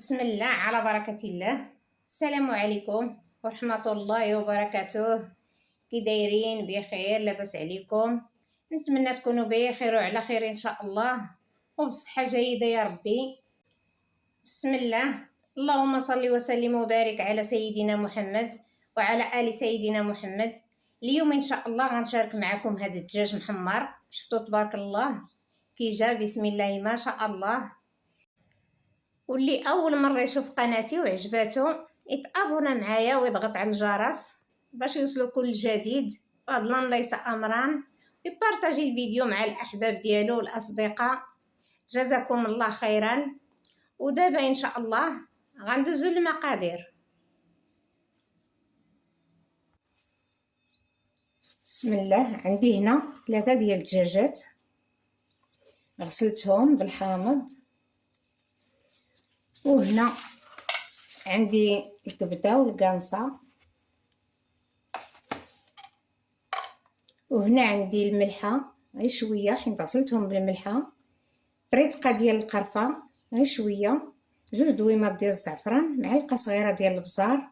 بسم الله على بركة الله. السلام عليكم ورحمة الله وبركاته. كي دايرين؟ بخير؟ لاباس عليكم؟ نتمنى تكونوا بخير وعلى خير ان شاء الله وبصحة جيدة يا ربي. بسم الله، اللهم صل وسلم وبارك على سيدنا محمد وعلى آل سيدنا محمد. اليوم ان شاء الله غنشارك معكم هذا الدجاج محمر. شفتوا تبارك الله كي جا، بسم الله ما شاء الله. واللي اول مره يشوف قناتي وعجباتو يتابونا معايا ويضغط على الجرس باش يوصلوا كل جديد، فضلا ليس امرا. يبارطاجي الفيديو مع الاحباب ديالو والاصدقاء، جزاكم الله خيرا. ودابا ان شاء الله غندوزو للمقادير. بسم الله، عندي هنا 3 ديال الدجاجات غسلتهم بالحامض، وهنا عندي الكبده والقانصه، وهنا عندي الملحه غير شويه حيت غسلتهم بالملحه، طريقه ديال القرفه غير شويه، 2 دويمات ديال الزعفران، معلقه صغيره ديال البزار،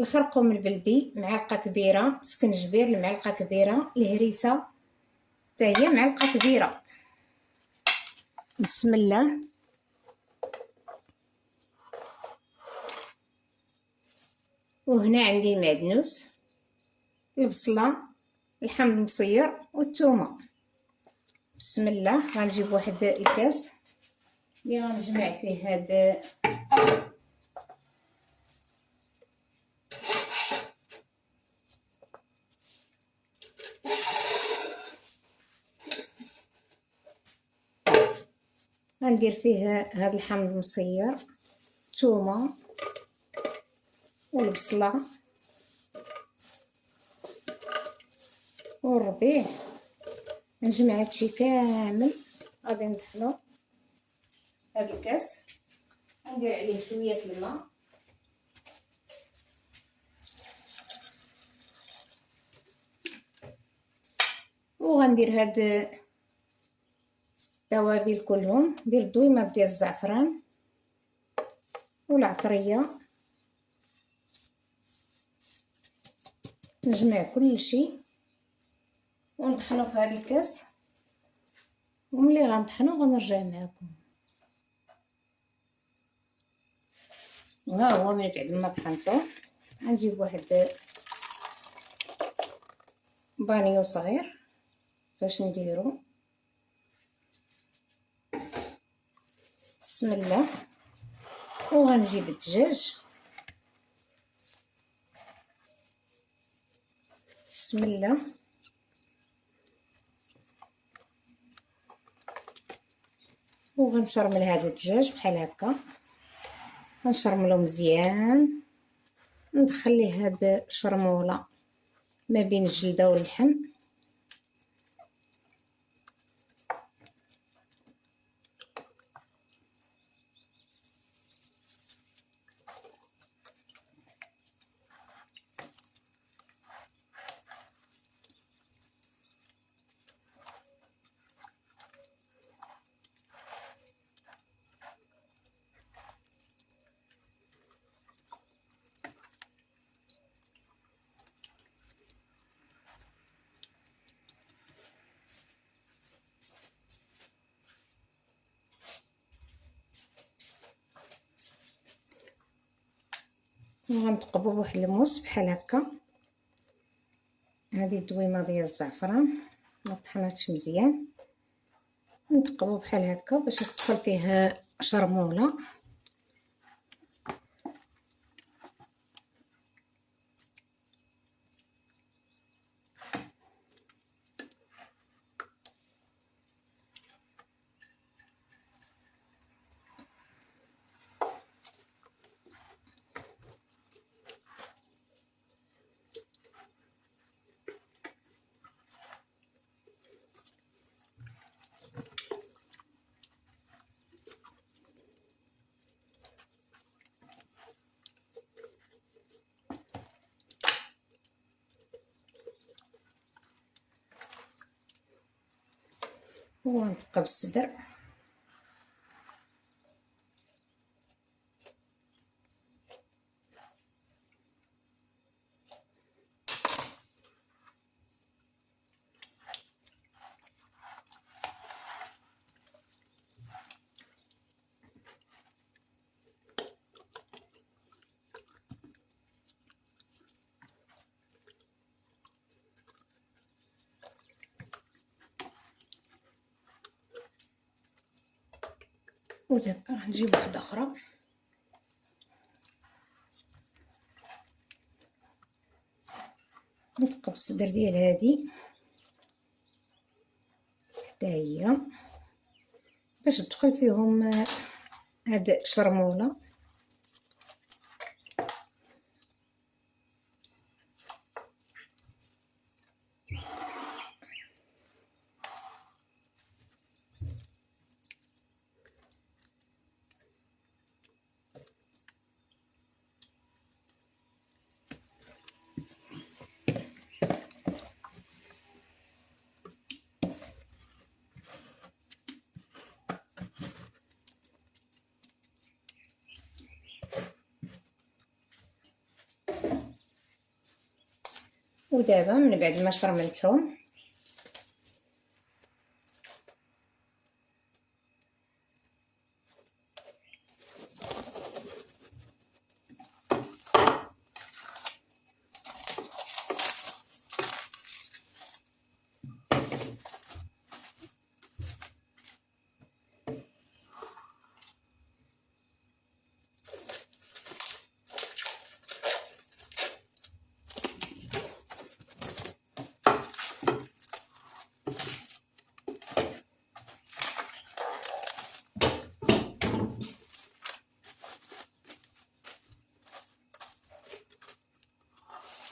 الخرقوم البلدي معلقه كبيره، سكنجبير المعلقه كبيره، الهريسه حتى هي معلقه كبيره. بسم الله. وهنا عندي المعدنوس، البصله، اللحم المصير والثومه. بسم الله، غنجيب واحد الكاس اللي غنجمع فيه هاد غندير فيه هاد اللحم المصير، الثومه والبصله والربيع. نجمع هادشي كامل، غادي نطحنو هاد الكاس، ندير عليه شويه الماء وغندير هاد التوابل كلهم. ندير دويمات ديال الزعفران والعطريه، نجمع كل شيء ونطحنو في هذا الكاس، وملي غنطحنو غنرجع معكم. وها هو من بعد ما طحنته غنجيب واحد بانيو صغير فاش نديرو. بسم الله. وغنجيب الدجاج، بسم الله، وغنشرمل هذا الدجاج بحال هكا، غنشرملو مزيان، ندخل ليه هاد الشرموله ما بين الجلده واللحم. وغنتقبو بواحد الموس بحال هكا. هذه الدويمه ديال الزعفران ما طحناتش مزيان، نتقبو بحال هكا باش تدخل فيه شرموله. ونثقب الصدر، ودابا غنجيب واحده اخرى. نثقب الصدر ديال هادي حتى هي باش تدخل فيهم هاد الشرموله. ودابا من بعد ما شرملتهم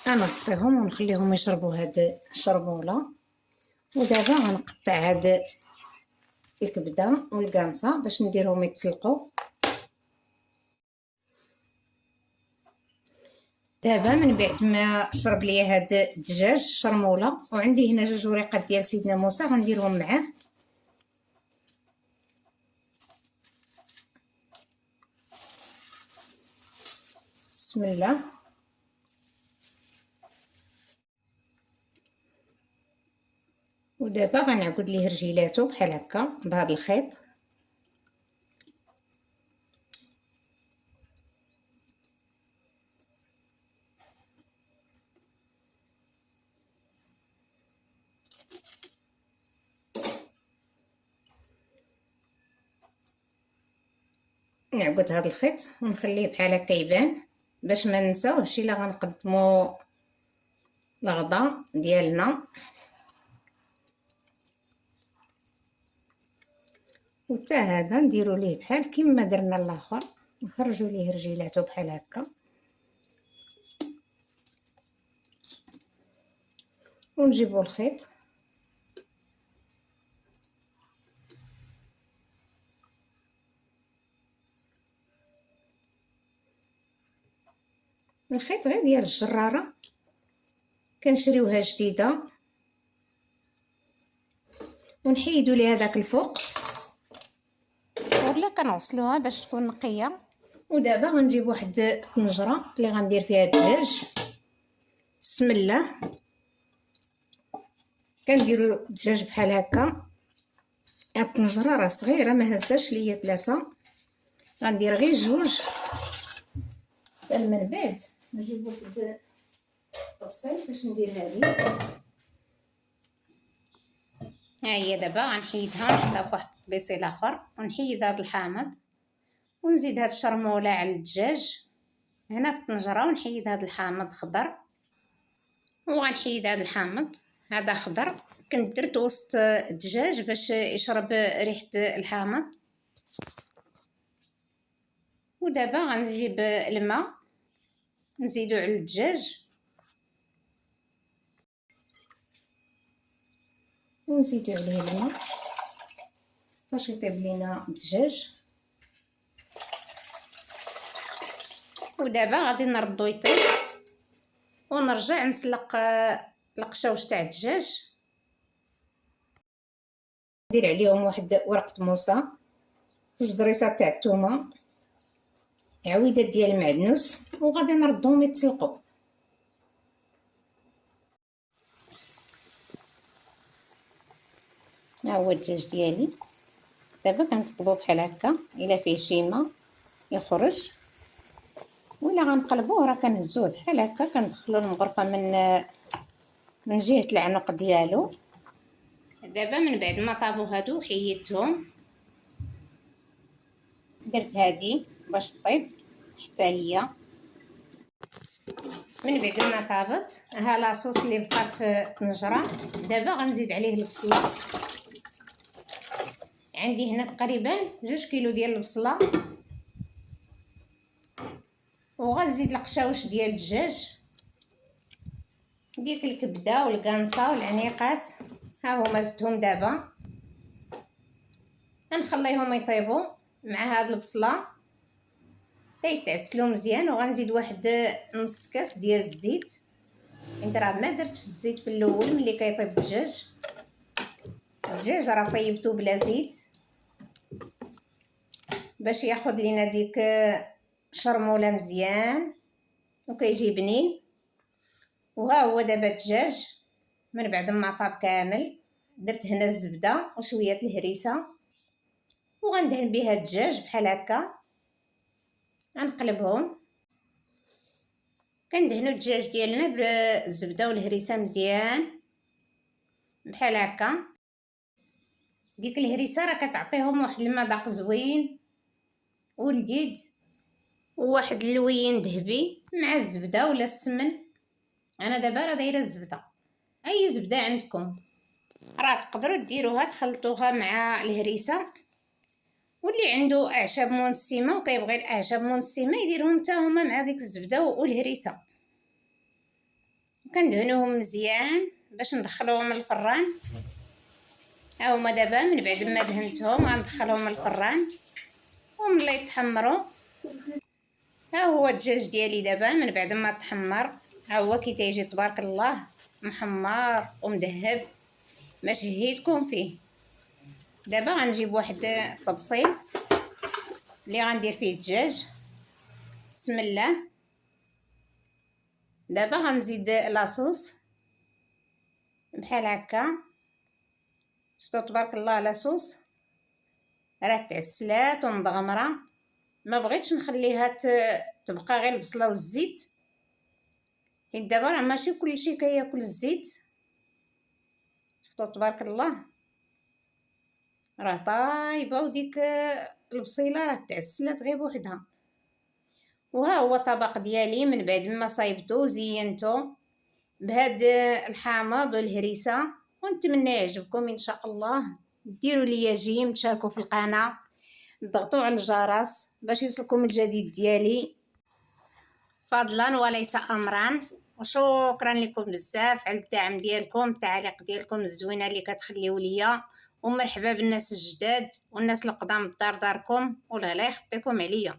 غنغطيهم ونخليهم يشربوا هاد الشربوله. ودابا غنقطع هاد الكبده والقانصه باش نديرهم يتسلقوا. دابا من بعد ما شرب ليا هاد الدجاج الشرموله، وعندي هنا 2 وريقات ديال سيدنا موسى غنديرهم معاه. بسم الله. ودابا غنعقد ليه رجيلاتو بحال هكا بهذا الخيط. نعقد هذا الخيط ونخليه بحال هكا يبان باش ما ننساوهش الا غنقدموا الغدا ديالنا. وتا هذا نديرو ليه بحال كيما درنا الاخر، نخرجوا ليه رجيلاتو بحال هكا ونجيبوا الخيط غير ديال الجراره، كنشريوها جديده ونحيدوا ليها داك الفوق ولا كنغسلوها باش تكون نقيه. ودابا غنجيب واحد الطنجره اللي غندير فيها الدجاج. بسم الله. كنديروا الدجاج بحال هكا. هاد الطنجره راه صغيره ما هزاش ليا 3، غندير غير 2. من بعد نجيب واحد الطبسيل باش ندير هذه. ها هي دابا غنحيدها نحطها في واحد الطبيسيل اخر، ونحيد هذا الحامض ونزيد هاد الشرموله على الدجاج هنا في الطنجره، ونحيد هاد الحامض خضر، وغنحيد هاد الحامض هذا خضر كنت درت وسط الدجاج باش يشرب ريحه الحامض. ودابا غنجيب الماء نزيدو على الدجاج ونزيدو عليه الماء باش يطيب لينا الدجاج. ودابا غادي نردو يطيب ونرجع نسلق القشاوش تاع الدجاج. ندير عليهم واحد ورقه موسى، 2 ضريسات تاع الثومه، عويدات ديال المعدنوس، وغادي نردهم يتسلقوا. ها هو الدجاج ديالي دابا كنقلبوه بحال هكا، الا فيه شي ما يخرج، ولا غنقلبوه راه كنهزوه بحال هكا كندخلو المغرفه من جهه العنق ديالو. دابا من بعد ما طابو هادو حيدتهم درت هادي باش طيب حتى هي. من بعد ما طابت ها لاصوص اللي بقى في الطنجره. دابا غنزيد عليه البصله. عندي هنا تقريبا 2 كيلو ديال البصله، وغنزيد القشاوش ديال الدجاج، ديك الكبده والقنصه والعنيقات، ها هما زدتهم. دابا غنخليهم يطيبوا مع هاد البصله تيتعسلوا مزيان. وغنزيد واحد نص كاس ديال الزيت. انت راه ما درتش الزيت في الاول ملي كيطيب الدجاج راه طيبته بلا زيت باش ياخذ لينا ديك شرموله مزيان وكيجي بنين. وها هو دابا الدجاج من بعد ما طاب كامل درت هنا الزبده وشويه الهريسه، وغندهن بها الدجاج بحال هكا. غنقلبهم. كندهنوا الدجاج ديالنا بالزبده والهريسه مزيان بحال هكا. ديك الهريسه راه كتعطيهم واحد المذاق زوين ولذيذ، وواحد اللوين ذهبي مع الزبده ولا السمن. انا دابا راه دايره الزبده، اي زبده عندكم راه تقدروا ديروها تخلطوها مع الهريسه. واللي عنده اعشاب منسمه وكيبغي الاعشاب منسمه يديرهم حتى هما مع ديك الزبده والهريسه. كندهنوهم مزيان باش ندخلوهم الفران. ها هما دابا من بعد ما دهنتهم غندخلهم الفران وملي يتحمروا. ها هو الدجاج ديالي دابا من بعد ما تحمر، ها هو كي تيجي تبارك الله محمر ومذهب ما شهيتكم فيه. دابا غنجيب واحد الطبسيل اللي غندير فيه الدجاج. بسم الله. دابا غنزيد لاصوص بحال هكا. شفتوا تبارك الله لاصوص راه تعسلات ومضغمره. ما بغيتش نخليها تبقى غير البصله والزيت، حيت دابا راه ماشي كلشي كياكل الزيت. شفتوا تبارك الله راه طايبه، وديك البصيله راه تعسلات غير بوحدها. وها هو الطبق ديالي من بعد ما صايبته وزينته بهاد الحامض والهريسه. ونتمنى يعجبكم ان شاء الله. ديروا لي جيم، تشاركوا في القناه، ضغطوا على الجرس باش يوصلكم الجديد ديالي فضلا وليس امرا. وشكرا لكم بزاف على الدعم ديالكم، التعاليق ديالكم الزوينه اللي كتخليو ليا. ومرحبا بالناس الجداد والناس القدام بدار داركم، والله لا يخطيكم عليا.